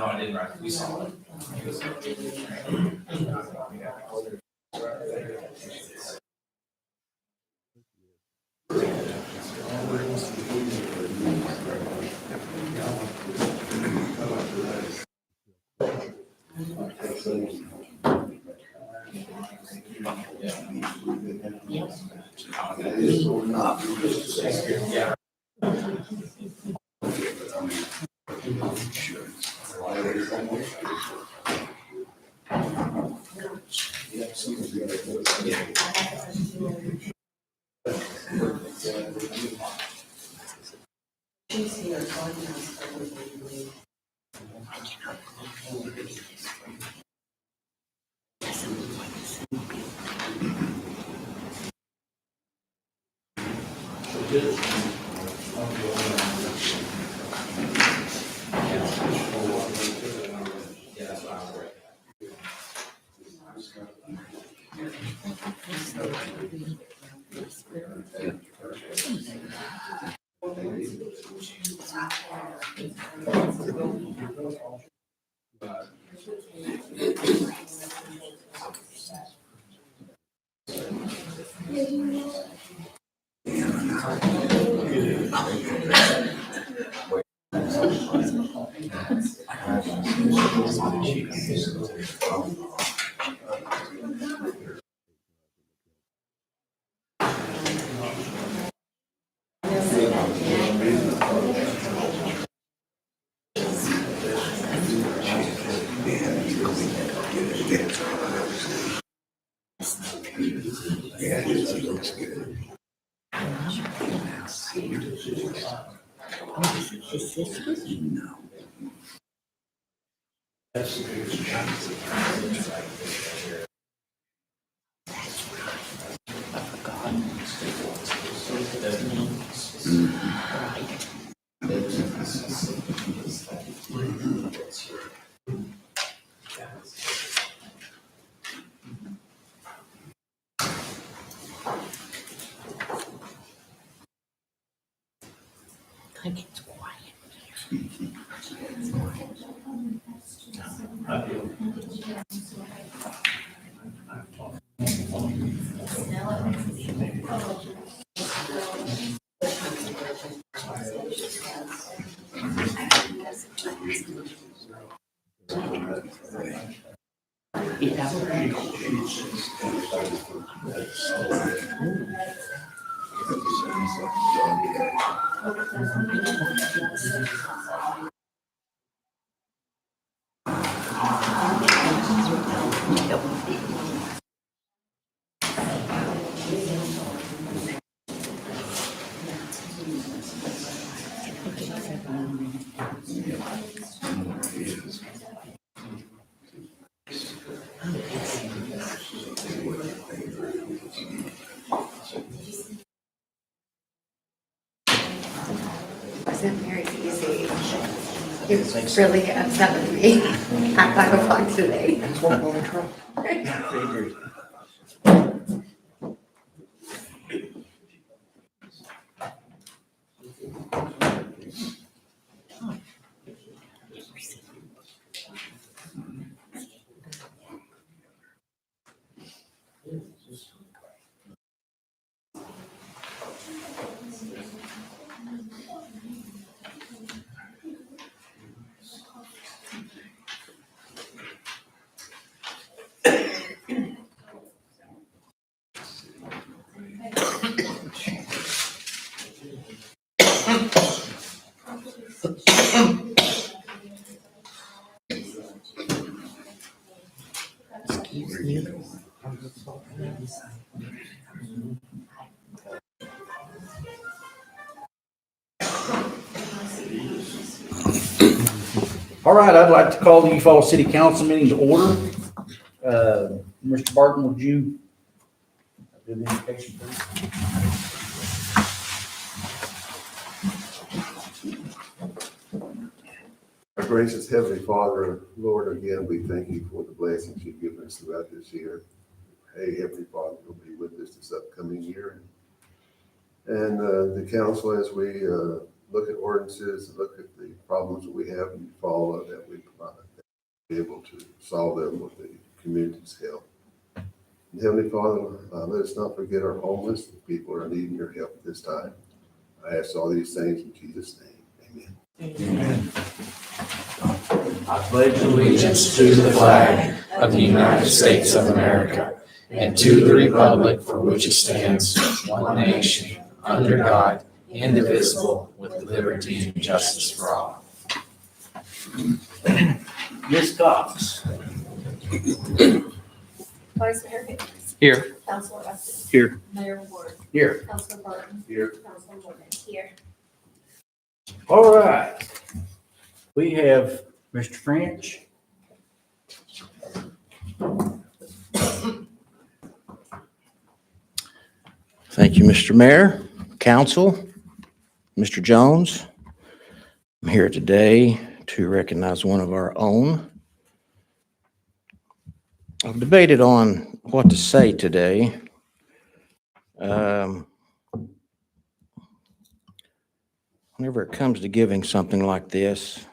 I didn't write it. We saw it. Yeah. Is this what you know? Like it's quiet. Wasn't very easy. He was really upset with me at 5 o'clock today. All right, I'd like to call the Eufaula City Council meeting to order. Mr. Barton, would you do the invocation, please? Our gracious Heavenly Father, Lord, again, we thank you for the blessings you've given us throughout this year. Hey, Heavenly Father, you'll be with us this upcoming year. And the council, as we look at ordinances, look at the problems that we have, and follow that we provide solve them with the community's help. And Heavenly Father, let us not forget our homeless, the people who are needing your help at this time. I ask all these things in Jesus' name. Amen. I pledge allegiance to the flag of the United States of America and to the republic for which it stands, one nation, under God, indivisible, with liberty and justice for all. Ms. Cox. Vice Mayor Higgins. Here. Councilor Weston. Here. Mayor Ward. Here. Councilor Barton. Here. Councilor Morgan. Here. All right. We have Mr. French. Thank you, Mr. Mayor, Council, Mr. Jones. I'm here today to recognize one of our own. I've debated on what to say today. Whenever it comes to giving something like this,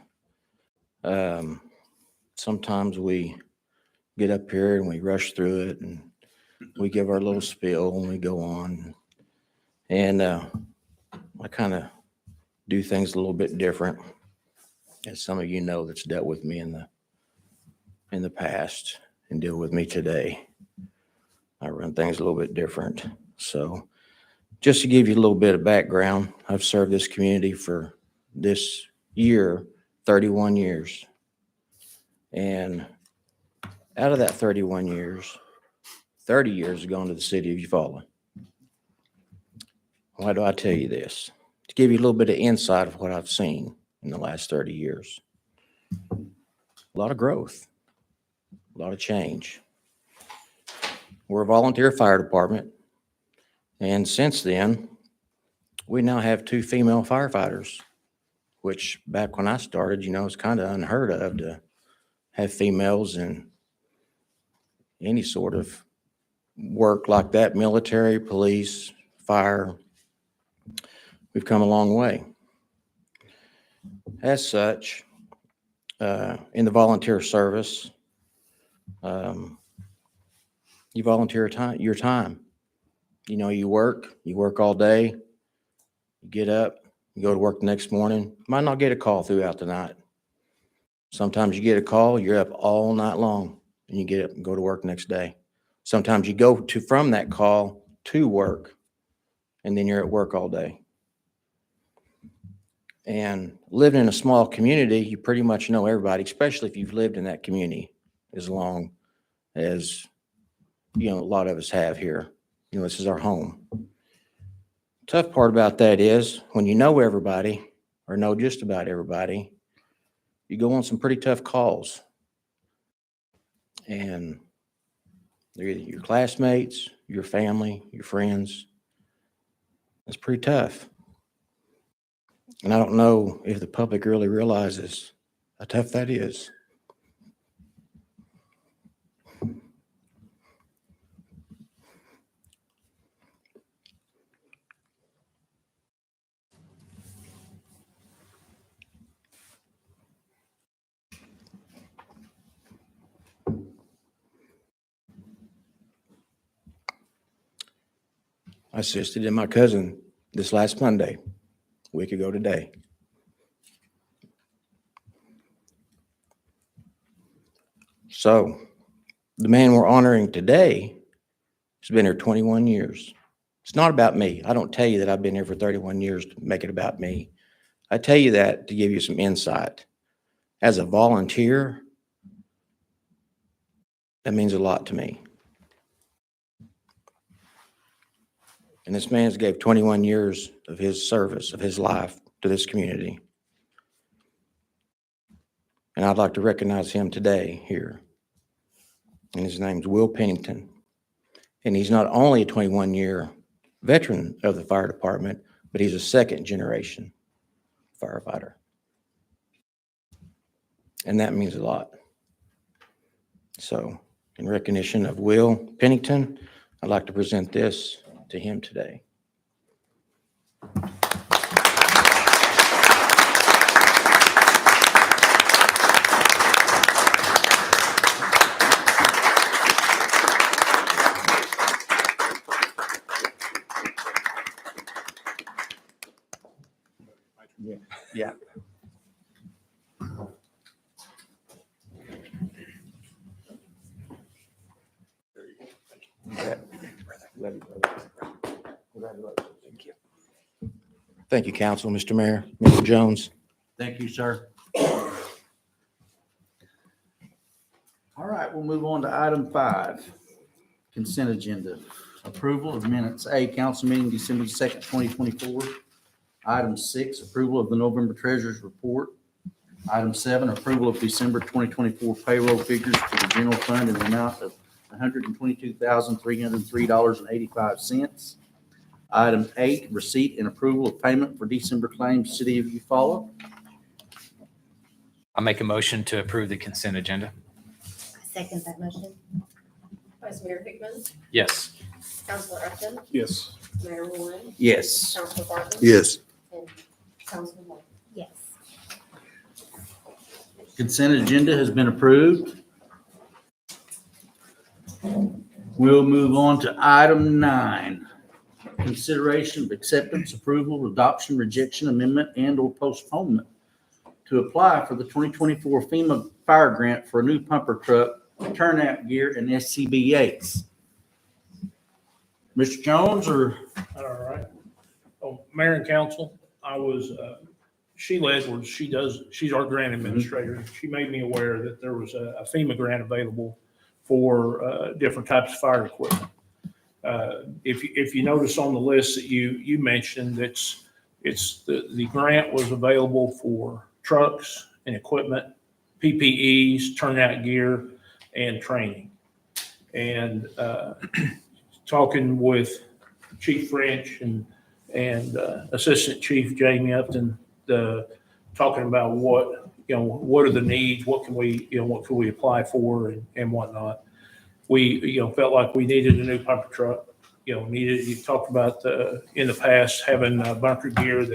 sometimes we get up here and we rush through it and we give our little spiel and we go on. And I kind of do things a little bit different, as some of you know that's dealt with me in the past and deal with me today. I run things a little bit different. So just to give you a little bit of background, I've served this community for this year, 31 years. And out of that 31 years, 30 years have gone to the city of Eufaula. Why do I tell you this? To give you a little bit of insight of what I've seen in the last 30 years. A lot of growth, a lot of change. We're a volunteer fire department. And since then, we now have 2 female firefighters, which back when I started, it's kind of unheard of to have females in any sort of work like that, military, police, fire. We've come a long way. As such, in the volunteer service, you volunteer your time. You work all day, you get up, you go to work the next morning, might not get a call throughout the night. Sometimes you get a call, you're up all night long, and you get up and go to work the next day. Sometimes you go from that call to work, and then you're at work all day. And living in a small community, you pretty much know everybody, especially if you've lived in that community as long as, a lot of us have here. This is our home. Tough part about that is when you know everybody or know just about everybody, you go on some pretty tough calls. And they're either your classmates, your family, your friends. It's pretty tough. And I don't know if the public really realizes how tough that is. I assisted in my cousin this last Monday, a week ago today. So the man we're honoring today has been here 21 years. It's not about me. I don't tell you that I've been here for 31 years to make it about me. I tell you that to give you some insight. As a volunteer, that means a lot to me. And this man's gave 21 years of his service, of his life to this community. And I'd like to recognize him today here. And his name's Will Pennington. And he's not only a 21-year veteran of the fire department, but he's a second-generation firefighter. And that means a lot. So, in recognition of Will Pennington, I'd like to present this to him today. Thank you, council, Mr. Mayor, Mr. Jones. Thank you, sir. All right, we'll move on to item 5, consent agenda. Approval of minutes. A, council meeting December 2nd, 2024. Item 6, approval of the November treasurer's report. Item 7, approval of December 2024 payroll figures for the general fund in the amount of $122,303.85. Item 8, receipt and approval of payment for December claims, City of Eufaula. I'll make a motion to approve the consent agenda. I second that motion. Vice Mayor Hickman, Yes. Councilor Upton, Yes. Mayor Warren, Yes. Councilor Barton. Yes. And Councilman Moore. Yes. Consent agenda has been approved. We'll move on to item 9. Consideration of acceptance, approval, adoption, rejection, amendment, and/or postponement to apply for the 2024 FEMA fire grant for a new pumper truck, turnout gear, and SCBA's. Mr. Jones, or All right. Oh, Mayor and council, I was, Sheila Edwards, she's our grant administrator. She made me aware that there was a FEMA grant available for different types of fire equipment. If you notice on the list that you mentioned, it's the grant was available for trucks and equipment, PPEs, turnout gear, and training. And talking with Chief French and Assistant Chief Jamie Upton, talking about what are the needs, what can we apply for and whatnot. We, felt like we needed a new pumper truck, you talked about in the past having bunker gear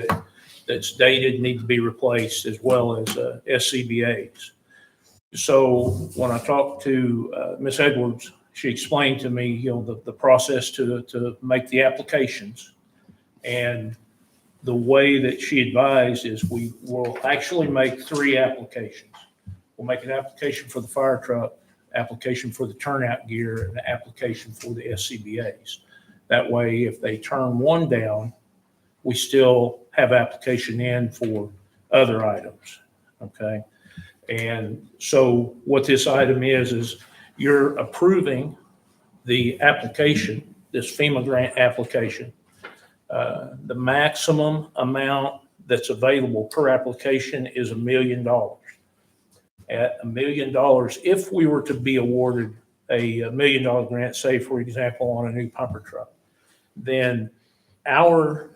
that's dated, need to be replaced, as well as SCBA's. So when I talked to Ms. Edwards, she explained to me, the process to make the applications. And the way that she advised is we will actually make 3 applications. We'll make an application for the fire truck, application for the turnout gear, and an application for the SCBA's. That way, if they turn one down, we still have application in for other items, okay? And so what this item is you're approving the application, this FEMA grant application. The maximum amount that's available per application is $1 million. At $1 million, if we were to be awarded a $1 million grant, say, for example, on a new pumper truck, then our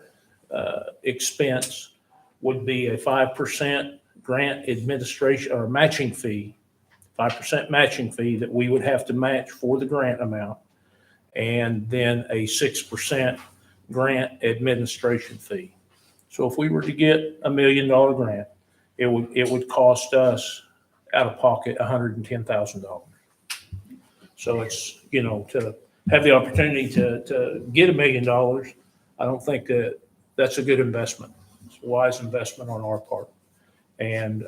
expense would be a 5% grant administration or matching fee, 5% matching fee that we would have to match for the grant amount, and then a 6% grant administration fee. So if we were to get $1 million grant, it would cost us out of pocket $110,000. So it's, to have the opportunity to get $1 million, I don't think that's a good investment. It's a wise investment on our part. And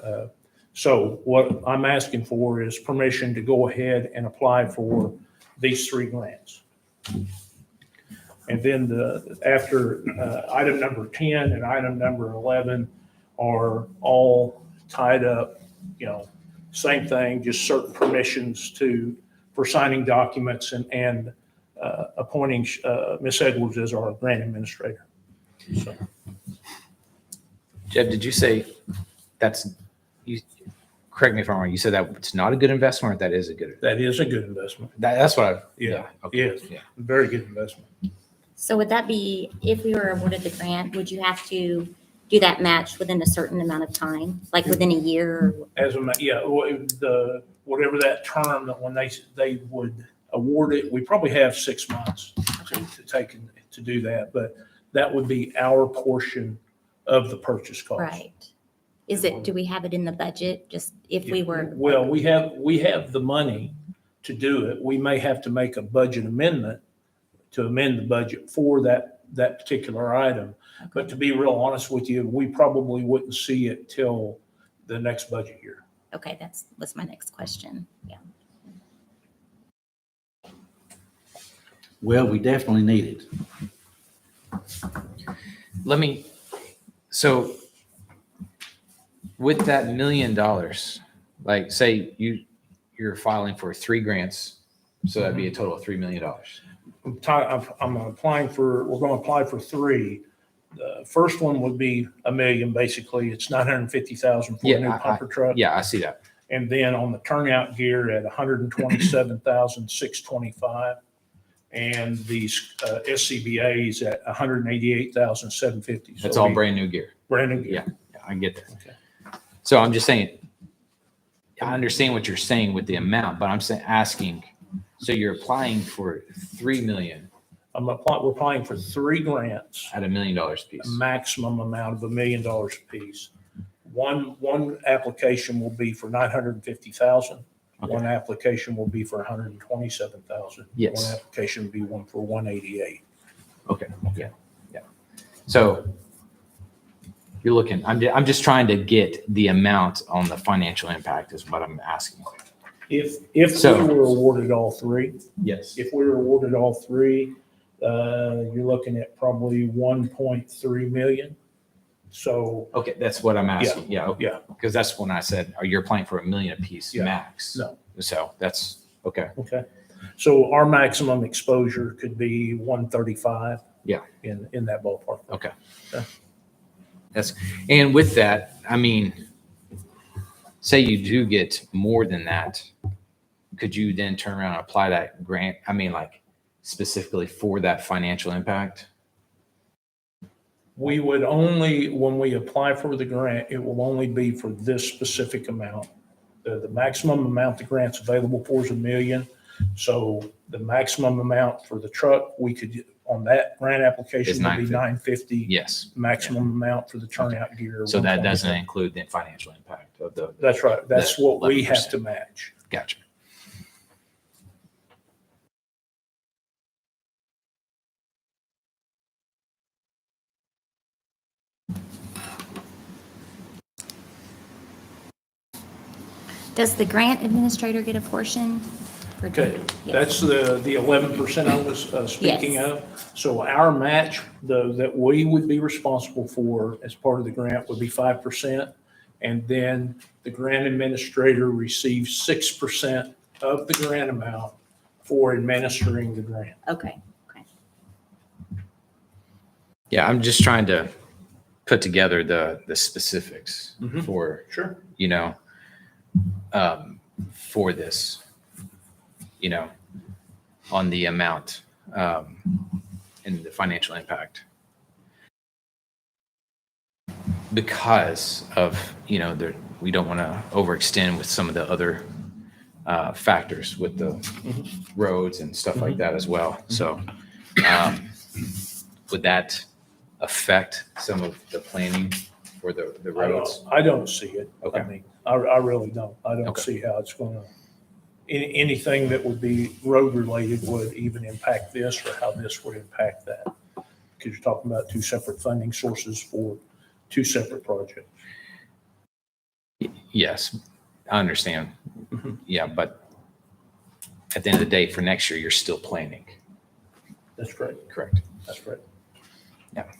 so what I'm asking for is permission to go ahead and apply for these 3 grants. And then after item number 10 and item number 11 are all tied up, same thing, just certain permissions for signing documents and appointing Ms. Edwards as our grant administrator. So, Jeb, did you say correct me if I'm wrong, you said that it's not a good investment or that is a good? that is a good investment. That's what I, Yeah, okay, yes. yeah. Very good investment. So would that be, if we were awarded the grant, would you have to do that match within a certain amount of time, like within a year? Whatever that term that when they would award it, we probably have 6 months to do that, but that would be our portion of the purchase cost. Right. Do we have it in the budget, just if we were? Well, we have the money to do it. We may have to make a budget amendment to amend the budget for that particular item. But to be real honest with you, we probably wouldn't see it till the next budget year. Okay, was my next question. Yeah. Well, we definitely need it. So with that $1 million, like say you're filing for 3 grants, so that'd be a total of $3 million. I'm applying for, we're going to apply for 3. The first one would be $1 million, basically. It's $950,000 for a new pumper truck. Yeah, I see that. And then on the turnout gear at $127,625. And these SCBA's at $188,750. That's all brand new gear. Brand new gear. Yeah, I get that. Okay. So I'm just saying, I understand what you're saying with the amount, but I'm asking, so you're applying for 3 million We're applying for 3 grants, at $1 million a a piece. maximum amount of $1 million apiece. One application will be for 950,000. Okay. One application will be for 127,000. Yes. One application will be one for 188. Okay, yeah. So you're looking, I'm just trying to get the amount on the financial impact is what I'm asking. If we So- were awarded all 3, Yes. if we were awarded all 3, you're looking at probably 1.3 million. So, Okay, that's what I'm asking. Yeah, okay. yeah, Because that's when I said, oh, you're applying for $1 million a piece Yeah. max. No. So that's, okay. okay. So our maximum exposure could be 135. Yeah. In that ballpark. Okay. Yeah. And with that, I mean, say you do get more than that, could you then turn around and apply that grant? I mean, like specifically for that financial impact? We would only, when we apply for the grant, it will only be for this specific amount. The maximum amount the grant's available for is $1 million. So the maximum amount for the truck, we could, on that grant application, Is would be 950. 950. Yes. Maximum amount for the turnout gear. So that doesn't 127. include the financial impact of the, That's right. That's the what we 11%. have to match. gotcha. Does the grant administrator get a portion? for- Okay, Yes. that's the 11% I was speaking Yes. of. So our match, that we would be responsible for as part of the grant would be 5%. And then the grant administrator receives 6% of the grant amount for administering the grant. Okay. Yeah, I'm just trying to put together the specifics Mhm. for, Sure. you know, for this, you know, on the amount and the financial impact. Because of, you know, we don't want to overextend with some of the other factors with the roads and stuff like that as well. So would that affect some of the planning for the roads? I don't see it. Okay. I mean, I really don't. I don't Okay. see how it's gonna, anything that would be road related would even impact this or how this would impact that. Because you're talking about 2 separate funding sources for 2 separate projects. Yes, I understand. Mhm. Yeah, but at the end of the day, for next year, you're still planning, That's correct. correct? That's correct. Yeah.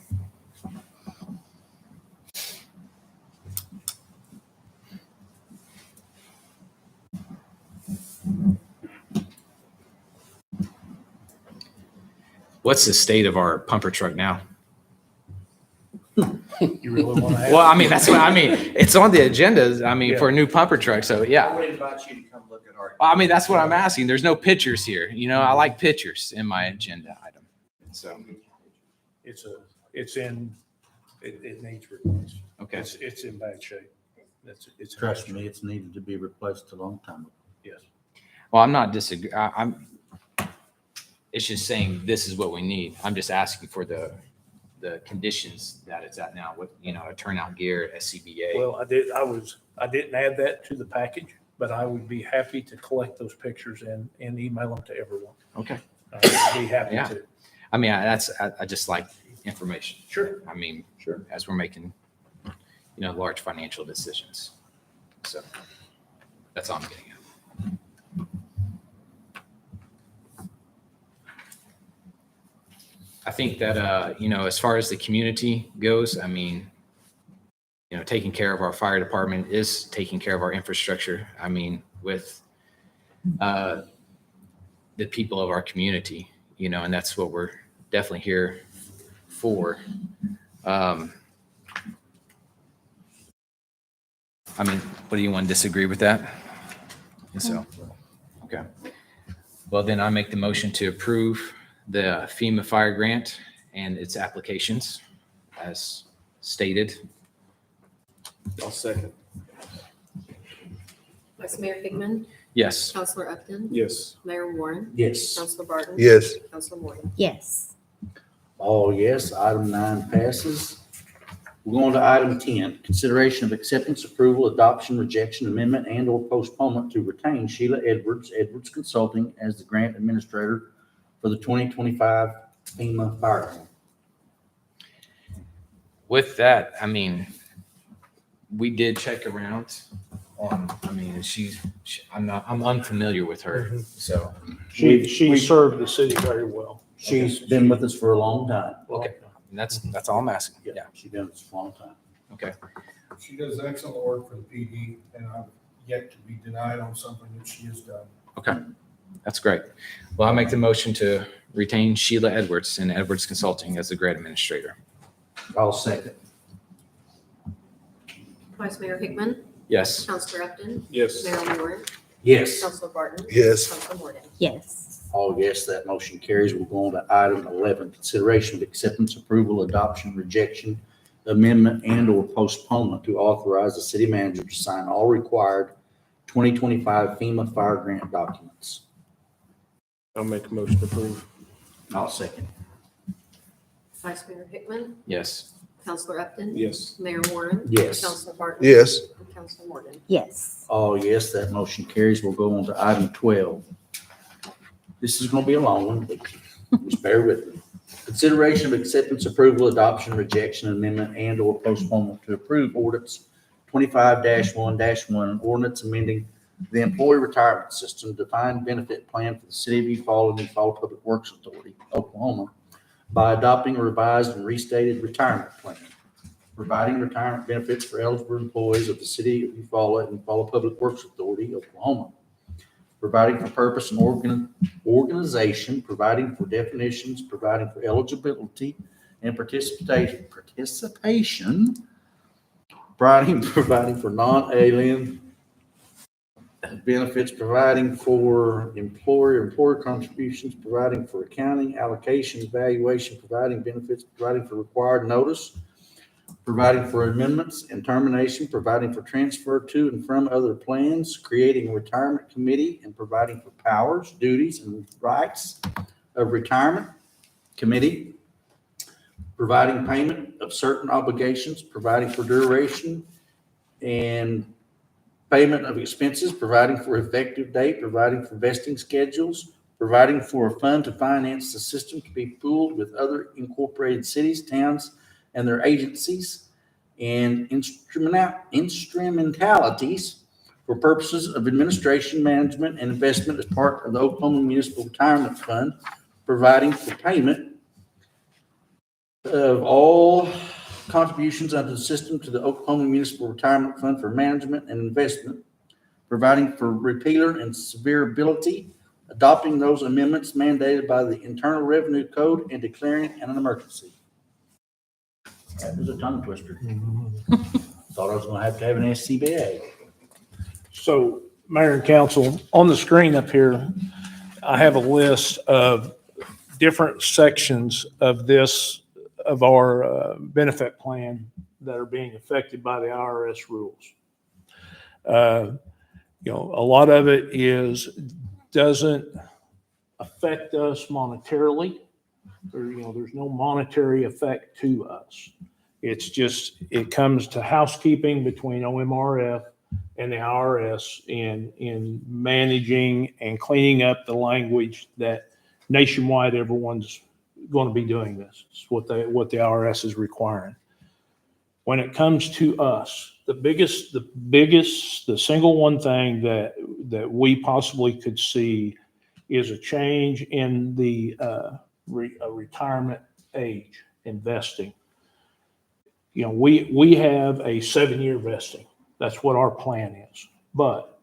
What's the state of our pumper truck now? You really want to ask? Well, I mean, that's what I mean. It's on the agenda. I mean, Yeah. for a new pumper truck. So yeah. I would invite you to come look at our. I mean, that's what I'm asking. There's no pictures here. You know, I like pictures in my agenda item. So, It needs replaced. okay. It's in bad shape. It's. Trust me, it's needed to be replaced a long time ago. Yes. Well, I'm not disagree. It's just saying this is what we need. I'm just asking for the conditions that it's at now with, you know, a turnout gear, SCBA. Well, I didn't add that to the package, but I would be happy to collect those pictures and email them to everyone. Okay. I'd be happy Yeah. to. I mean, I just like information. Sure. I mean, Sure. as we're making, you know, large financial decisions. So that's all I'm getting at. think that, as far as the community goes, I mean, taking care of our fire department is taking care of our infrastructure. I mean, with the people of our community, and that's what we're definitely here for. I mean, what do you want to disagree with that? And so, okay. Well, then I make the motion to approve the FEMA fire grant and its applications as stated. I'll second. Vice Mayor Hickman, Yes. Counselor Upton, Yes. Mayor Warren, Yes. Counselor Barton. Yes. Counselor Morgan. Yes. All yes, item 9 passes. We're going to item 10, consideration of acceptance, approval, adoption, rejection, amendment, and/or postponement to retain Sheila Edwards, Edwards Consulting, as the grant administrator for the 2025 FEMA fire grant. With that, I mean, we did check around on, I'm unfamiliar with her, so. She served the city very well. She's been with us for a long time. Okay. And that's all I'm asking. Yeah. She's been with us for a long time. Okay. She does excellent work for the PD, and I've yet to be denied on something that she has done. Okay. That's great. Well, I'll make the motion to retain Sheila Edwards and Edwards Consulting as the grant administrator. I'll second. Vice Mayor Hickman, Yes. Counselor Upton, Yes. Mayor Warren, Yes. Counselor Barton. Yes. Counselor Morgan. Yes. All yes, that motion carries. We'll go on to item 11, consideration of acceptance, approval, adoption, rejection, amendment, and/or postponement to authorize the city manager to sign all required 2025 FEMA fire grant documents. I'll make a motion to approve. I'll second. Vice Mayor Hickman, Yes. Counselor Upton. Yes. Mayor Warren. Yes. Counselor Barton. Yes. And Counselor Morgan. Yes. All yes, that motion carries. We'll go on to item 12. This is going to be a long one, but just bear with me. Consideration of acceptance, approval, adoption, rejection, amendment, and/or postponement to approve ordinance 25-1-1, ordinance amending the employee retirement system defined benefit plan for the city of Eufaula and Eufaula Public Works Authority, Oklahoma, by adopting a revised and restated retirement plan, providing retirement benefits for eligible employees of the city of Eufaula and Eufaula Public Works Authority, Oklahoma, providing for purpose and organization, providing for definitions, providing for eligibility and participation, providing for non-alien benefits, providing for employer contributions, providing for accounting, allocation, evaluation, providing benefits, providing for required notice, providing for amendments and termination, providing for transfer to and from other plans, creating a retirement committee, and providing for powers, duties, and rights of retirement committee, providing payment of certain obligations, providing for duration and payment of expenses, providing for effective date, providing for vesting schedules, providing for a fund to finance the system to be pooled with other incorporated cities, towns, and their agencies and instrumentalities for purposes of administration, management, and investment as part of the Oklahoma Municipal Retirement Fund, providing for payment of all contributions under the system to the Oklahoma Municipal Retirement Fund for management and investment, providing for repealer and severability, adopting those amendments mandated by the Internal Revenue Code, and declaring an emergency. That was a tongue twister. Thought I was going to have an SCBA. So, Mayor and Council, on the screen up here, I have a list of different sections of our benefit plan that are being affected by the IRS rules. A lot of it doesn't affect us monetarily. There's no monetary effect to us. It's just, it comes to housekeeping between OMRF and the IRS in managing and cleaning up the language that nationwide everyone's going to be doing this. It's what the IRS is requiring. When it comes to us, the single one thing that we possibly could see is a change in the retirement age in vesting, we have a 7-year vesting. That's what our plan is. But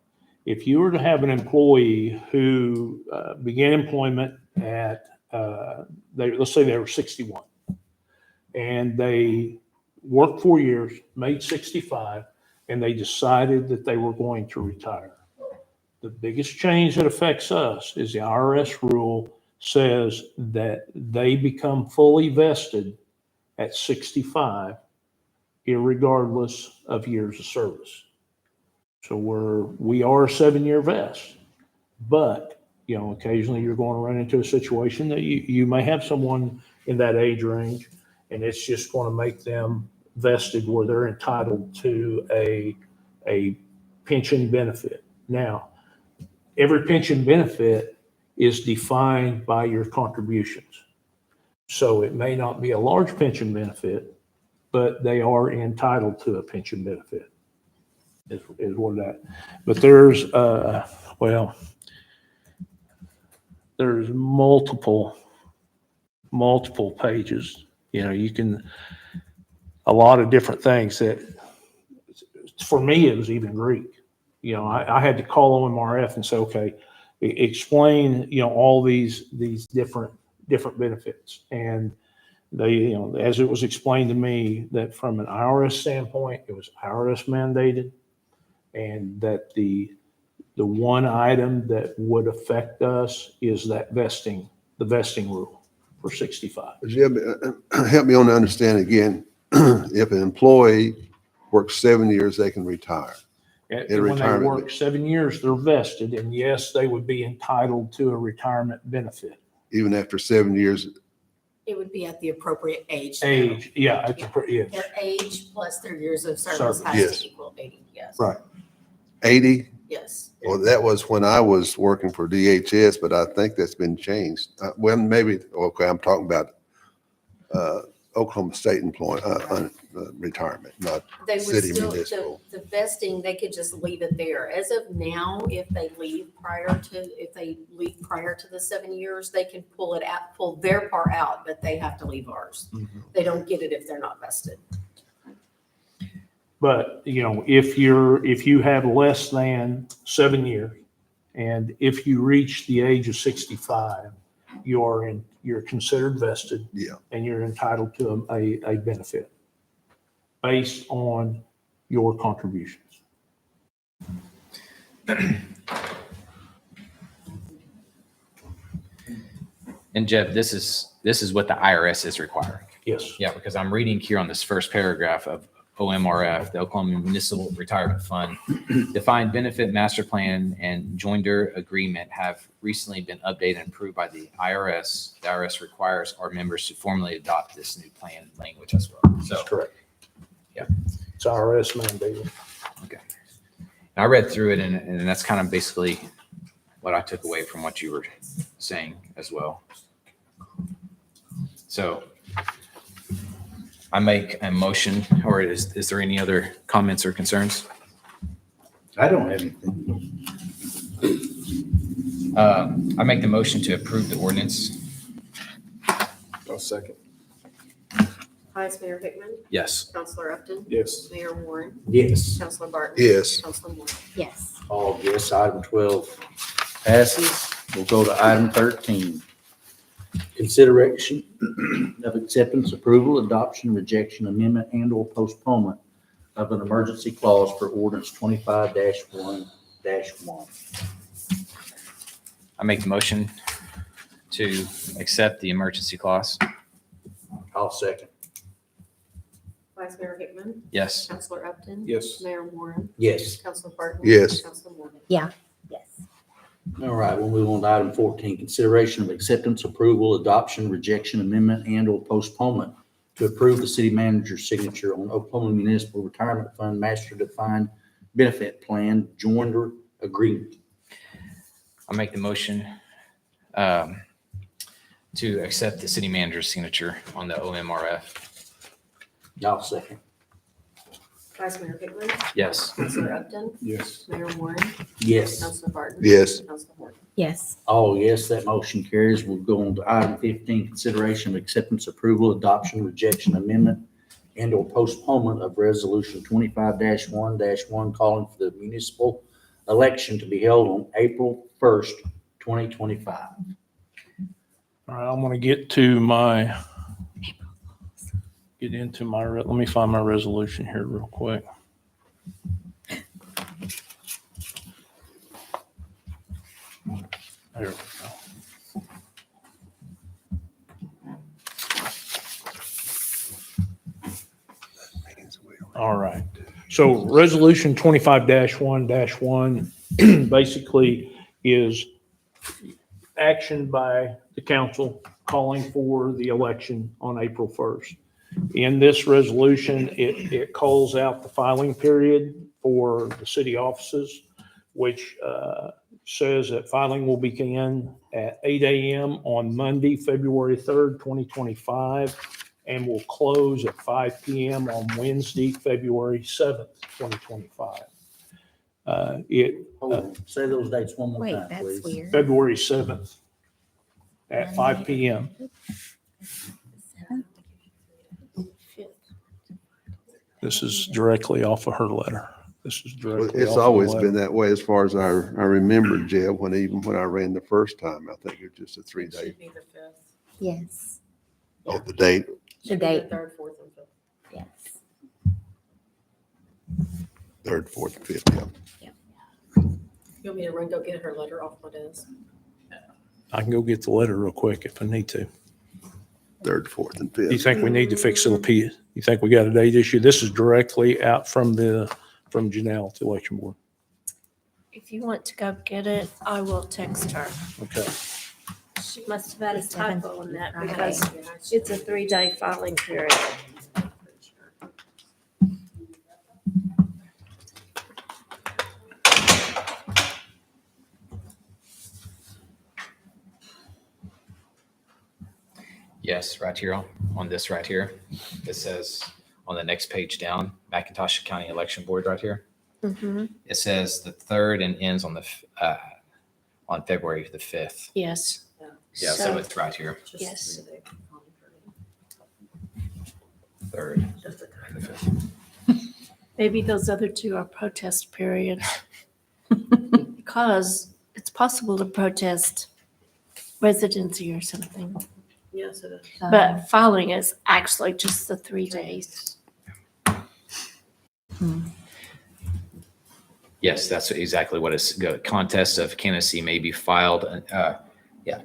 if you were to have an employee who began employment at, let's say they were 61, and they worked 4 years, made 65, and they decided that they were going to retire. The biggest change that affects us is the IRS rule says that they become fully vested at 65, irregardless of years of service. So we are a 7-year vest, but occasionally you're going to run into a situation that you may have someone in that age range, and it's just going to make them vested where they're entitled to a pension benefit. Now, every pension benefit is defined by your contributions. So it may not be a large pension benefit, but they are entitled to a pension benefit is what that. But there's multiple pages. You can, a lot of different things that, for me, it was even Greek. I had to call OMRF and say, okay, explain, all these different benefits. And they, as it was explained to me, that from an IRS standpoint, it was IRS mandated, and that the one item that would affect us is that the vesting rule for 65. Jim, help me on to understand again. If an employee works 7 years, they can retire. And In when they retirement. work 7 years, they're vested, and yes, they would be entitled to a retirement benefit. Even after 7 years, It would be at the appropriate age. now. Age, yeah, it's yes. Their age plus their years of service Service. has Yes. to equal 80, yes. Right. 80? Yes. Well, that was when I was working for DHS, but I think that's been changed. Well, maybe, okay, I'm talking about Oklahoma State retirement, not They would city still, municipal. the vesting, they could just leave it there. As of now, if they leave prior to the 7 years, they can pull their part out, but they have to leave ours. They don't get it if they're not vested. But, if you have less than 7 years, and if you reach the age of 65, you're considered vested. Yeah. And you're entitled to a benefit based on your contributions. And Jeff, this is what the IRS is requiring. Yes. Yeah, because I'm reading here on this first paragraph of OMRF, the Oklahoma Municipal Retirement Fund, defined benefit master plan and joinder agreement have recently been updated and approved by the IRS. The IRS requires our members to formally adopt this new plan language as well. So, That's correct. Yeah. It's IRS mandated. okay. And I read through it, and that's kind of basically what I took away from what you were saying as well. So I make a motion, or is there any other comments or concerns? I don't have anything. I make the motion to approve the ordinance. I'll second. Vice Mayor Hickman, Yes. Counselor Upton, Yes. Mayor Warren, Yes. Counselor Barton. Yes. Counselor Moore. Yes. All yes, item 12 passes. We'll go to item 13. Consideration of acceptance, approval, adoption, rejection, amendment, and/or postponement of an emergency clause for ordinance 25-1-1. I make the motion to accept the emergency clause. I'll second. Vice Mayor Hickman, Yes. Counselor Upton. Yes. Mayor Warren, Yes. Counselor Barton. Yes. Counselor Moore. Yes. All right, we'll move on to item 14, consideration of acceptance, approval, adoption, rejection, amendment, and/or postponement to approve the city manager's signature on Oklahoma Municipal Retirement Fund Master Defined Benefit Plan Joinder Agreement. I make the motion to accept the city manager's signature on the OMRF. I'll second. Vice Mayor Hickman, Yes. Counselor Upton, Yes. Mayor Warren, Yes. Counselor Barton. Yes. Counselor Moore. Yes. All yes, that motion carries. We'll go on to item 15, consideration of acceptance, approval, adoption, rejection, amendment, and/or postponement of resolution 25-1-1 calling for the municipal election to be held on April 1st, 2025. All right, I'm gonna get into my, let me find my resolution here real quick. There we go. All right. So resolution 25-1-1 basically is action by the council calling for the election on April 1st. In this resolution, it calls out the filing period for the city offices, which says that filing will begin at 8 a.m. on Monday, February 3rd, 2025, and will close at 5 p.m. on Wednesday, February 7th, 2025. Hold on, say those dates one more Wait, time, that's please. weird. February 7th at 5 p.m. This is directly off of her letter. This is Well, directly it's off of the always letter. been that way as far as I remember, Jeb, even when I ran the first time, I think it was just a 3-day, Should be the 5th. Yes. oh, the date, The Should be date. 3rd, 4th, and 5th. Yes. 3rd, 4th, and 5th, yeah. You want me to run, go get her letter off my desk? I can go get the letter real quick if I need to. 3rd, 4th, and Do you 5th. think we need to fix the P? You think we got a date issue? This is directly out from Janelle at the election board. If you want to go get it, I will text her. Okay. She must have had a typo in that Friday. because it's a 3-day filing period. Yes, right here on this right here. It says on the next page down, McIntosh County Election Board right here. Mhm. It says the 3rd and ends on on February the 5th. Yes. Yeah, so it's right here, Just Yes. 3 day filing period. 3rd and the 5th. Maybe those other two are protest periods. Because it's possible to protest residency or something. Yes, it is. But filing is actually just the 3 days. Yes, that's exactly what it's, contest of candidacy may be filed,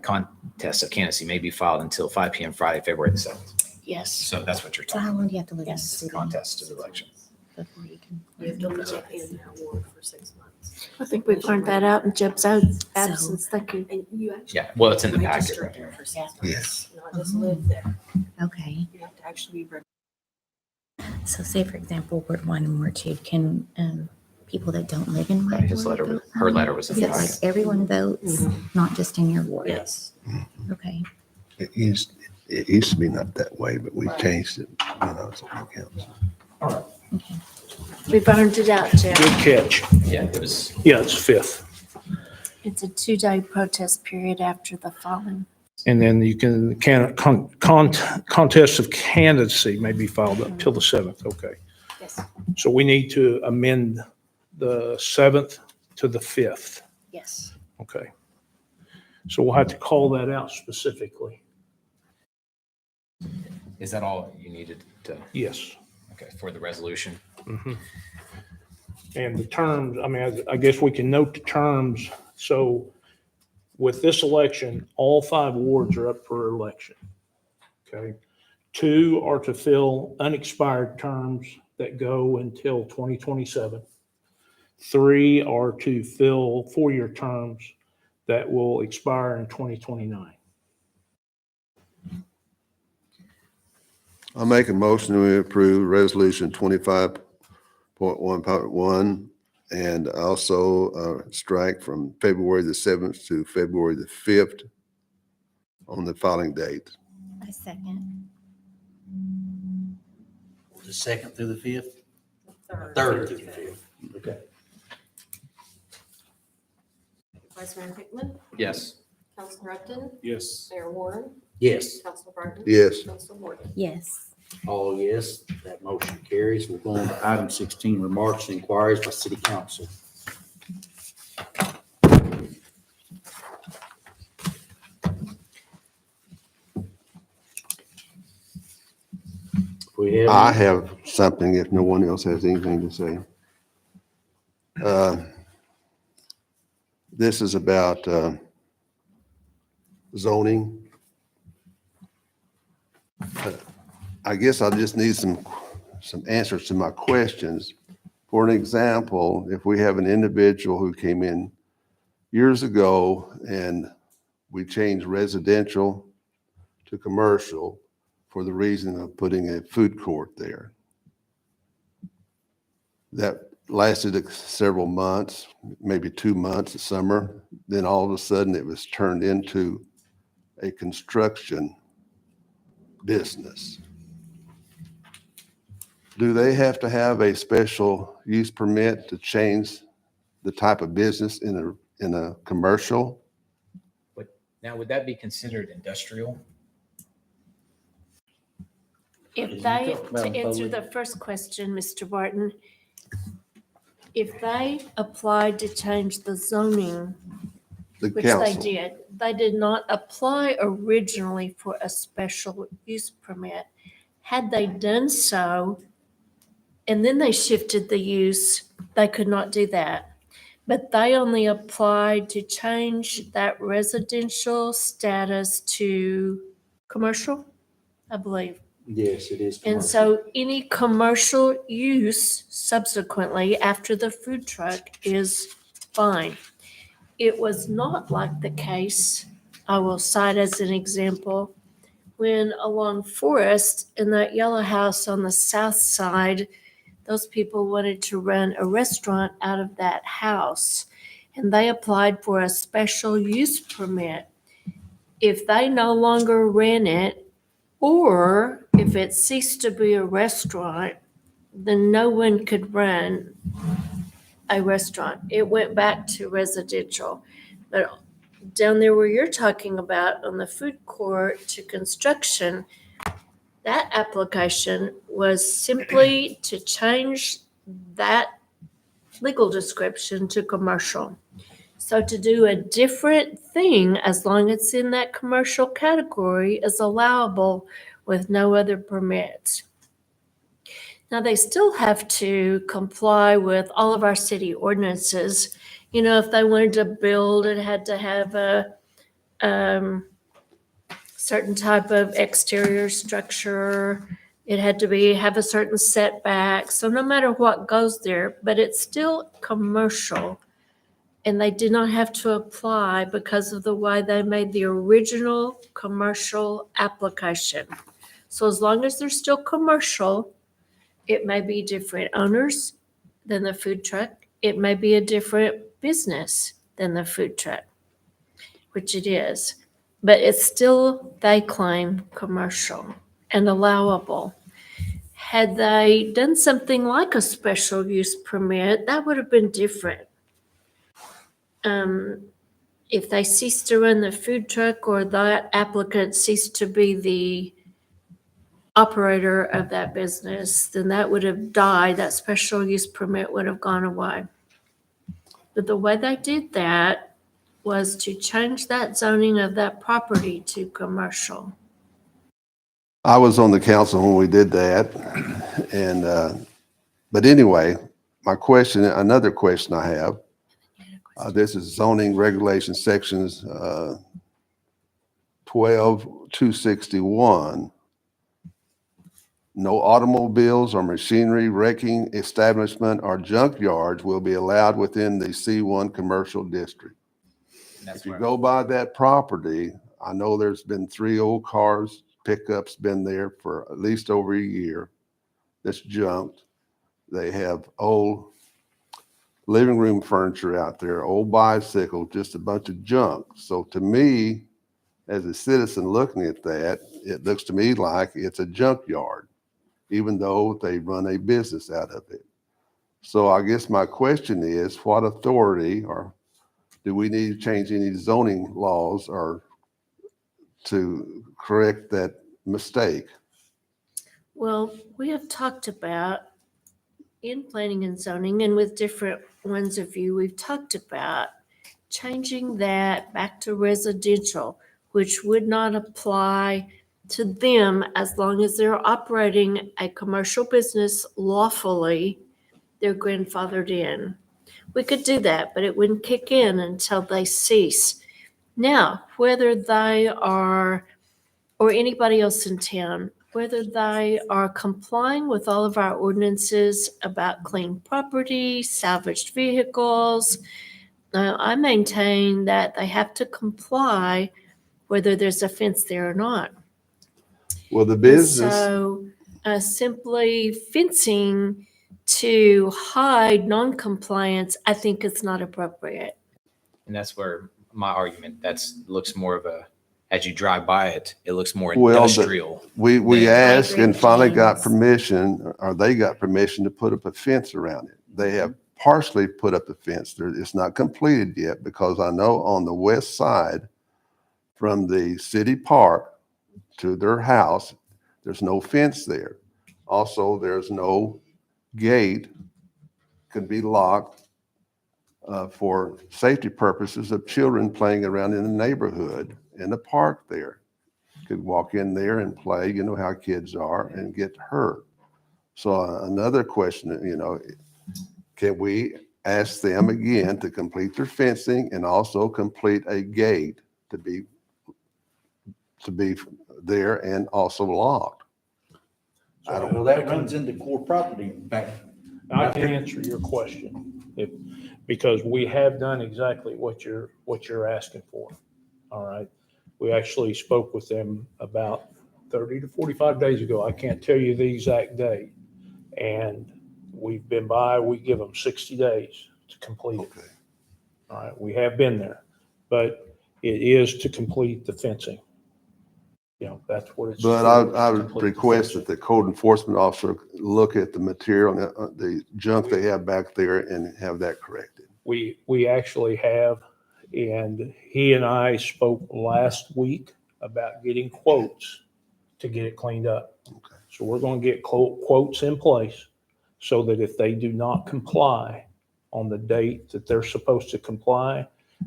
contest of candidacy may be filed until 5 p.m. Friday, February the 7th. Yes. So that's what you're So how talking long do you have to live in the Yes. city contest of the election. before you can? You have to live in that ward for 6 months. I think we've learned that out in Jeb's absence. Thank you. And you actually. Yeah, well, it's in the packet register right here. for 6 Yes. months, not just live there. Okay. You have to actually be registered. So say, for example, Ward 1 and Ward 2, can people that don't live in my Right, his ward letter, vote? her letter was in Is the it like packet. everyone votes, not just in your ward? Yes. Okay. It used to be not that way, but we changed it, so it counts. Okay. We've learned it out, Jeb. Good catch. Yeah, it was, Yeah, it's 5th. It's a 2-day protest period after the filing. And then you contest of candidacy may be filed up till the 7th. Okay. Yes. So we need to amend the 7th to the 5th. Yes. Okay. So we'll have to call that out specifically. is that all you needed to, Yes. okay, for the resolution? Mhm. And the terms, I mean, I guess we can note the terms. So with this election, all 5 wards are up for election. Okay. 2 are to fill unexpired terms that go until 2027. 3 are to fill 4-year terms that will expire in 2029. I'll make a motion to approve resolution 25.1.1 and also strike from February the 7th to February the 5th on the filing date. I second. The 2nd through the 5th? 3rd. 3rd through the 5th. Okay. Vice Mayor Hickman, Yes. Councilor Upton, Yes. Mayor Warren, Yes. Councilor Barton. Yes. Councilor Morgan. Yes. All yes, that motion carries. We'll go on to item 16, remarks and inquiries by city council. If we have. I have something if no one else has anything to say. This is about zoning. I guess I just need some answers to my questions. For an example, if we have an individual who came in years ago and we changed residential to commercial for the reason of putting a food court there. That lasted several months, maybe 2 months, of summer. Then all of a sudden it was turned into a construction business. Do they have to have a special use permit to change the type of business in a commercial? Now, would that be considered industrial? If they, Madam to answer Foley. the first question, Mr. Barton, if they applied to change the zoning, The which they council? did, they did not apply originally for a special use permit. Had they done so, and then they shifted the use, they could not do that. But they only applied to change that residential status to commercial, I believe. Yes, it is. And commercial. so any commercial use subsequently after the food truck is fine. It was not like the case, I will cite as an example, when along Forest in that yellow house on the south side, those people wanted to run a restaurant out of that house. And they applied for a special use permit. If they no longer ran it, or if it ceased to be a restaurant, then no one could run a restaurant. It went back to residential. But down there where you're talking about on the food court to construction, that application was simply to change that legal description to commercial. So to do a different thing, as long as it's in that commercial category, is allowable with no other permits. Now, they still have to comply with all of our city ordinances. You know, if they wanted to build, it had to have a certain type of exterior structure. It had to have a certain setback. So no matter what goes there, but it's still commercial. And they did not have to apply because of the way they made the original commercial application. So as long as they're still commercial, it may be different owners than the food truck. It may be a different business than the food truck, which it is. But it's still, they claim, commercial and allowable. Had they done something like a special use permit, that would have been different. If they ceased to run the food truck or that applicant ceased to be the operator of that business, then that would have died. That special use permit would have gone away. But the way they did that was to change that zoning of that property to commercial. I was on the council when we did that. And, but anyway, another question I have, this is zoning regulation sections 12-261. No automobiles or machinery wrecking establishment or junkyards will be allowed within the C1 commercial district. And that's If you where, go by that property, I know there's been 3 old cars, pickups been there for at least over a year that's junked. They have old living room furniture out there, old bicycles, just a bunch of junk. So to me, as a citizen looking at that, it looks to me like it's a junkyard, even though they run a business out of it. So I guess my question is, what authority or do we need to change any zoning laws or to correct that mistake? Well, we have talked about in planning and zoning and with different ones of you, we've talked about changing that back to residential, which would not apply to them as long as they're operating a commercial business lawfully, they're grandfathered in. We could do that, but it wouldn't kick in until they cease. Now, whether they are, or anybody else in town, whether they are complying with all of our ordinances about clean property, salvaged vehicles, I maintain that they have to comply whether there's a fence there or not. Well, the business, So simply fencing to hide non-compliance, I think is not appropriate. And that's where my argument, looks more of a, as you drive by it, it looks more Well, the- industrial. we Yeah. asked and finally got James. permission, or they got permission to put up a fence around it. They have partially put up the fence. It's not completed yet because I know on the west side from the city park to their house, there's no fence there. Also, there's no gate, could be locked for safety purposes of children playing around in the neighborhood, in the park there. Could walk in there and play, you know how kids are, and get hurt. So another question, can we ask them again to complete their fencing and also complete a gate to be there and also locked? Well, that runs into core property back. I can answer your question because we have done exactly what you're asking for. All right. We actually spoke with them about 30 to 45 days ago. I can't tell you the exact date. And we give them 60 days to complete it. Okay. All right. We have been there, but it is to complete the fencing. That's what it's. But for, I to would complete the request fencing. that the code enforcement officer look at the material, the junk they have back there and have that corrected. We actually have, and he and I spoke last week about getting quotes to get it cleaned up. Okay. So we're going to get quotes in place so that if they do not comply on the date that they're supposed to comply,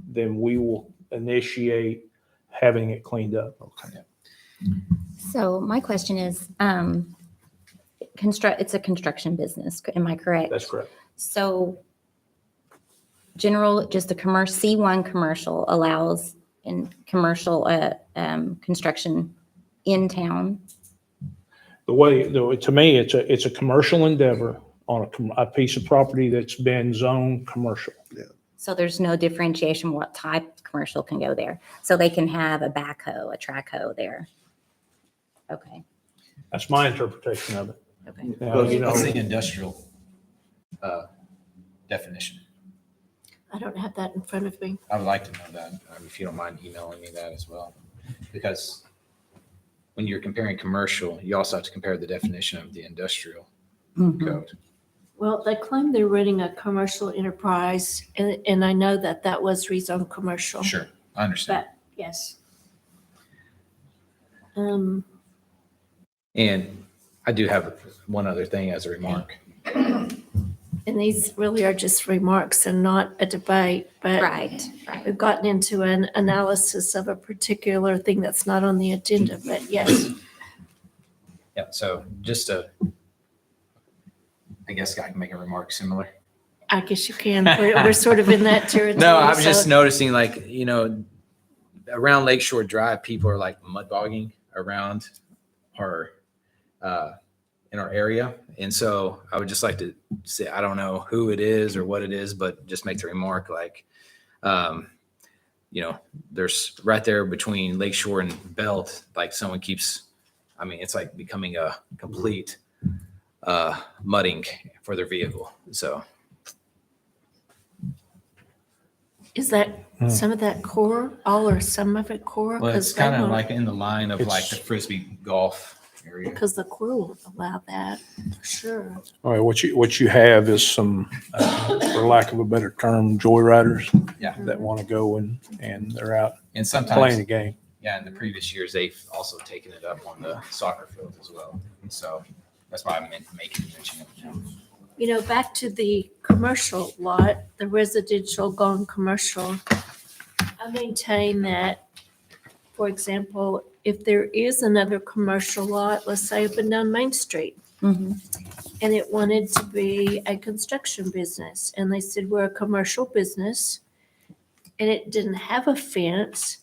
then we will initiate having it cleaned up. Okay. So my question is, it's a construction business, am I correct? That's correct. So just the C1 commercial allows in commercial construction in town. To me, it's a commercial endeavor on a piece of property that's been zoned commercial. So there's no differentiation what type of commercial can go there. So they can have a backhoe, a track hoe there. Okay. That's my interpretation of it. Okay. Now, What's the industrial definition? I don't have that in front of me. I would like to know that, if you don't mind emailing me that as well. Because when you're comparing commercial, you also have to compare the definition of the industrial Mhm. code. Well, they claim they're running a commercial enterprise, and I know that was rezoned commercial. Sure, I understand. But, yes. And I do have one other thing as a remark. And these really are just remarks and not a debate, but Right. we've gotten into an analysis of a particular thing that's not on the agenda, but yes. Yeah, so just I guess I can make a remark similar. I guess you can. We're sort of in that territory. No, I was so- just noticing around Lakeshore Drive, people are like mud bogging around our, in our area. And so I would just like to say, I don't know who it is or what it is, but just make the remark there's right there between Lakeshore and Belt, like someone keeps, it's like becoming a complete mudding for their vehicle. So Is that some of that core, all or some of it core? well, it's 'Cause they kind of want- like in the line of like the Frisbee golf area. because the Corps won't allow that, for sure. All right, what you have is some, for lack of a better term, joyriders Yeah. that want to go and they're out And playing sometimes, a game. yeah, in the previous years, they've also taken it up on the soccer field as well. And so that's why I meant making mention of it now. You know, back to the commercial lot, the residential gone commercial. I maintain that, for example, if there is another commercial lot, let's say up and down Main Street, Mhm. and it wanted to be a construction business, and they said, we're a commercial business, and it didn't have a fence,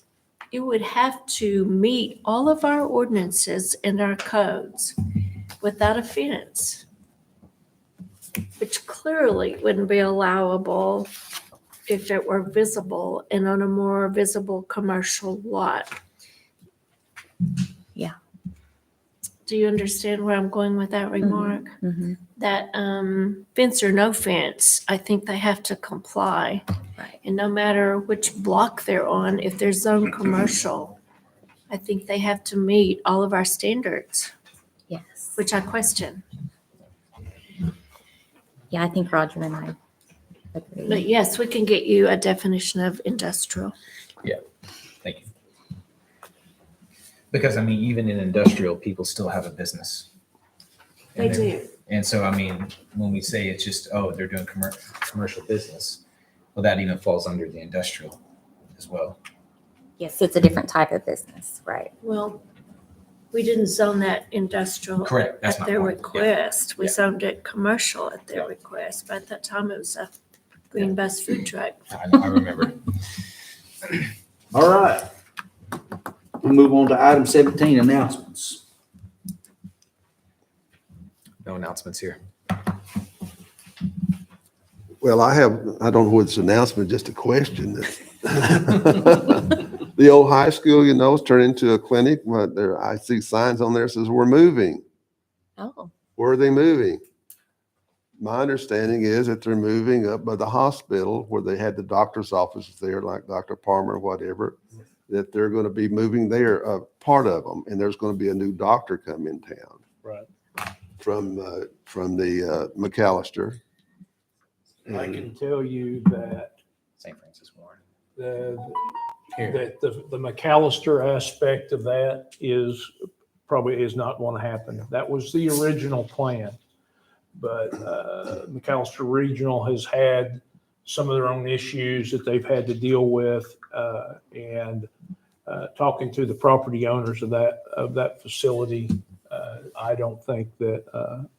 it would have to meet all of our ordinances and our codes without a fence, which clearly wouldn't be allowable if it were visible and on a more visible commercial lot. Yeah. Do you understand where I'm going with that remark? Mhm. That fence or no fence, I think they have to comply. Right. And no matter which block they're on, if they're zone commercial, I think they have to meet all of our standards, Yes. which I question. Yeah, I think Roger and I But agree. yes, we can get you a definition of industrial. Thank you. Because I mean, even in industrial, people still have a business. They And they're- do. And so, I mean, when we say it's just, oh, they're doing commercial business, well, that even falls under the industrial as well. Yes, it's a different type of business, right? Well, we didn't zone that industrial Correct. That's at my their point. Yeah. request. We Yeah. zoned it commercial at their Yeah. request, but at that time it was a green bus food truck. I remember. All right. We'll move on to item 17, announcements. No announcements here. Well, I don't know whether it's an announcement, just a question. The old high school, is turned into a clinic, but I see signs on there that says we're moving. Oh, Where are they moving? My understanding is that they're moving up by the hospital where they had the doctor's offices there, like Dr. Palmer, whatever, that they're going to be moving there, part of them, and there's going to be a new doctor come in town Right. from the McAllister. I And- can tell you that St. Francis Warren. that the McAllister aspect of that probably is not going to happen. That was the original plan. But McAllister Regional has had some of their own issues that they've had to deal with. And talking to the property owners of that facility, I don't think that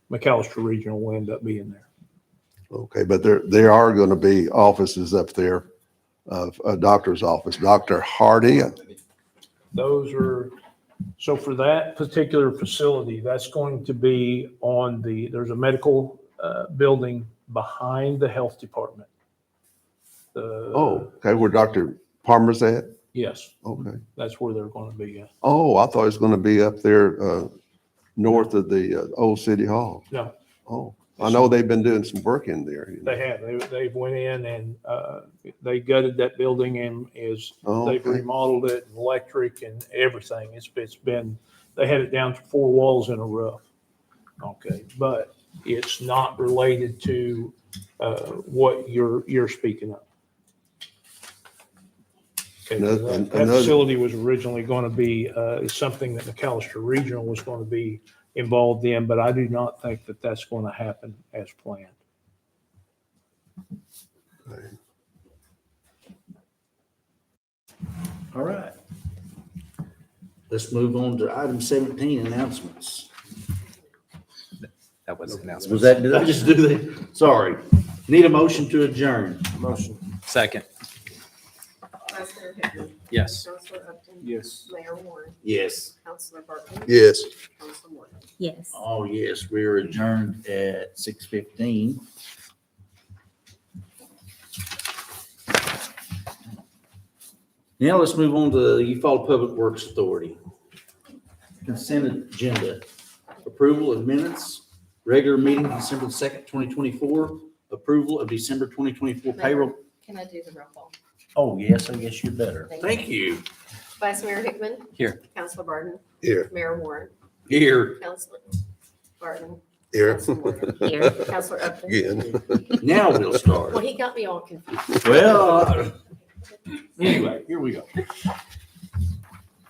McAllister Regional will end up being there. Okay, but there are going to be offices up there, of a doctor's office, Dr. Hardy. So for that particular facility, that's going to be there's a medical building behind the health department. Okay, where Dr. Palmer's at? Yes, Okay. that's where they're going to be. Oh, I thought it was going to be up there, north of the old city hall. No. Oh, I know they've been doing some work in there. They have. They went in and they gutted that building and Oh, they've okay. remodeled it, and electric and everything. It's been, they had it down to 4 walls and a roof. Okay, but it's not related to what you're speaking of. Okay, that facility was originally going to be something that McAllister Regional was going to be involved in, but I do not think that that's going to happen as planned. All right. Let's move on to item 17, announcements. That was announcement. Was that, did I just do that? Sorry. Need a motion to adjourn. Motion. Second. Vice Mayor Hickman. Yes. Counselor Upton. Yes. Mayor Warren. Yes. Counselor Barton. Yes. Counselor Morgan. yes. Oh, yes, we're adjourned at 6:15. Now let's move on to the Eufaula Public Works Authority. Consent agenda. Approval of minutes, regular meeting December 2nd, 2024. Approval of December 2024 payroll. Can I do the roll call? Oh, yes, I guess you better. Thank Thank you. Vice Mayor Hickman. Here. Counselor Barton. Here. Mayor Warren. Here. Counselor Barton. Here. Counselor Morgan. Here. Counselor Upton. Again. Now we'll Well, start. he got me all confused. Well, anyway, here we go.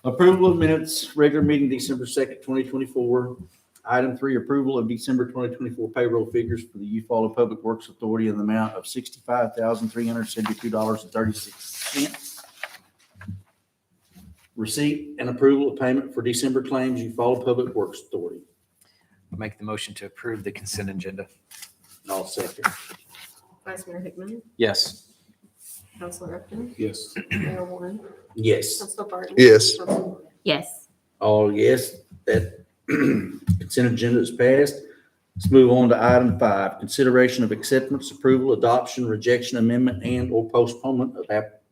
Approval of minutes, regular meeting December 2nd, 2024. Item 3, approval of December 2024 payroll figures for the Eufaula Public Works Authority in the amount of $65,372.36. Receipt and approval of payment for December claims, Eufaula Public Works Authority. I'll make the motion to approve the consent agenda. I'll second. Vice Mayor Hickman. Yes. Counselor Upton. Yes. Mayor Warren. Yes. Counselor Barton. Yes. Counselor Morgan. Yes. All yes, that consent agenda is passed. Let's move on to item 5, consideration of acceptance, approval, adoption, rejection, amendment, and/or postponement of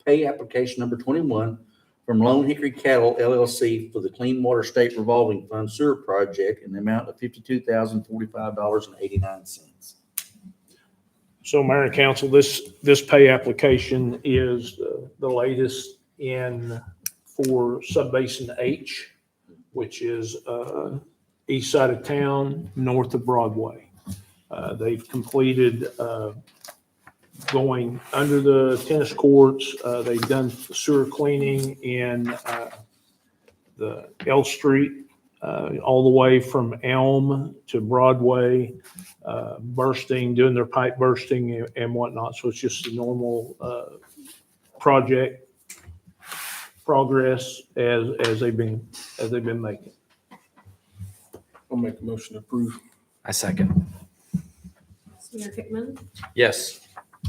pay application number 21 from Lone Hickory Cattle LLC for the Clean Water State Revolving Fund Sewer Project in the amount of $52,045.89. So Mayor and Council, this pay application is the latest for Subbasin H, which is east side of town, north of Broadway. They've completed going under the tennis courts. They've done sewer cleaning in the L Street, all the way from Elm to Broadway, doing their pipe bursting and whatnot. So it's just a normal project progress as they've been making. I'll make a motion to approve. I second. Vice Mayor Hickman. Yes.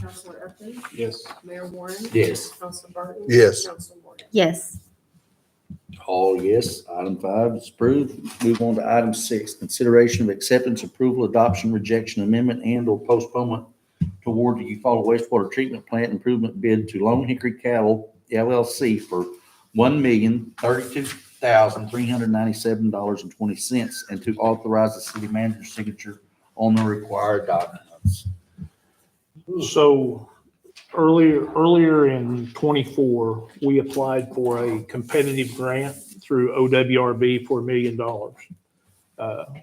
Counselor Upton. Yes. Mayor Warren. Yes. Counselor Barton. Yes. Counselor Morgan. Yes. All yes, item 5 is approved. Move on to item 6, consideration of acceptance, approval, adoption, rejection, amendment, and/or postponement toward the Eufaula wastewater treatment plant improvement bid to Lone Hickory Cattle LLC for $1,032,397.20 and to authorize the city manager's signature on the required documents. So earlier in '24, we applied for a competitive grant through OWRB for $1 million.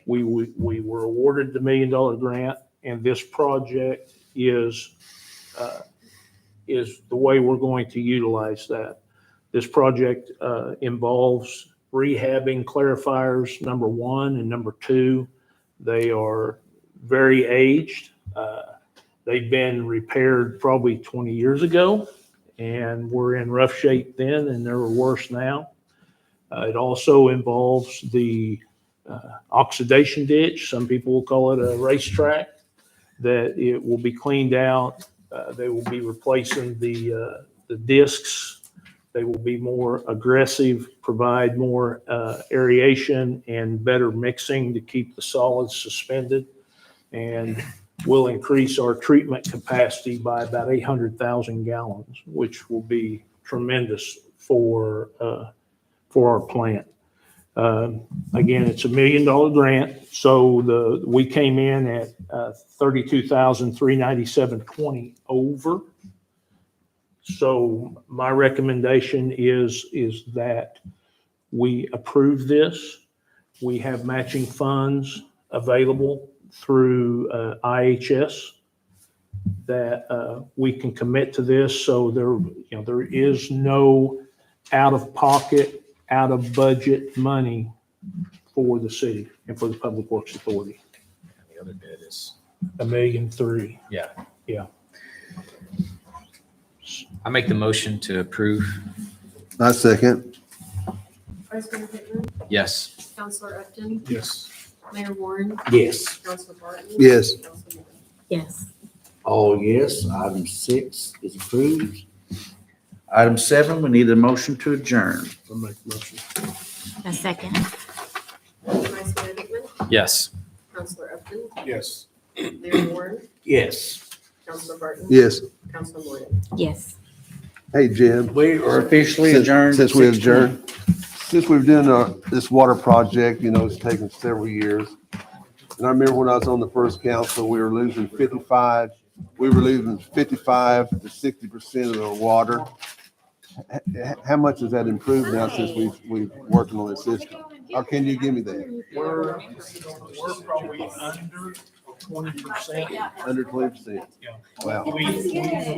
We were awarded the $1 million grant, and this project is the way we're going to utilize that. This project involves rehabbing clarifiers, number 1, and number 2. They are very aged. They've been repaired probably 20 years ago and were in rough shape then, and they're worse now. It also involves the oxidation ditch. Some people will call it a racetrack, that it will be cleaned out. They will be replacing the discs. They will be more aggressive, provide more aeration and better mixing to keep the solids suspended, and will increase our treatment capacity by about 800,000 gallons, which will be tremendous for our plant. Again, it's $1 million grant, so we came in at $32,397.20 over. So my recommendation is that we approve this. We have matching funds available through IHS that we can commit to this. So there is no out of pocket, out of budget money for the city and for the Public Works Authority. The other bid is, $1.3 million. yeah. Yeah. I make the motion to approve. I second. Vice Mayor Hickman. Yes. Counselor Upton. Yes. Mayor Warren. Yes. Counselor Barton. Yes. Counselor Morgan. Yes. All yes, item 6 is approved. Item 7, we need a motion to adjourn. I'll make a motion. A second. Vice Mayor Hickman. Yes. Counselor Upton. Yes. Mayor Warren. Yes. Counselor Barton. Yes. Counselor Morgan. Yes. Hey, Jim. We are officially Since- adjourned. Since we 6:20. adjourned, since we've done this water project, it's taken several years. And I remember when I was on the first council, we were losing 55 to 60% of the water. How much has that improved now since we've working on this system? How can you give me that? We're probably under 20%. Under 20%? Yeah. Wow. We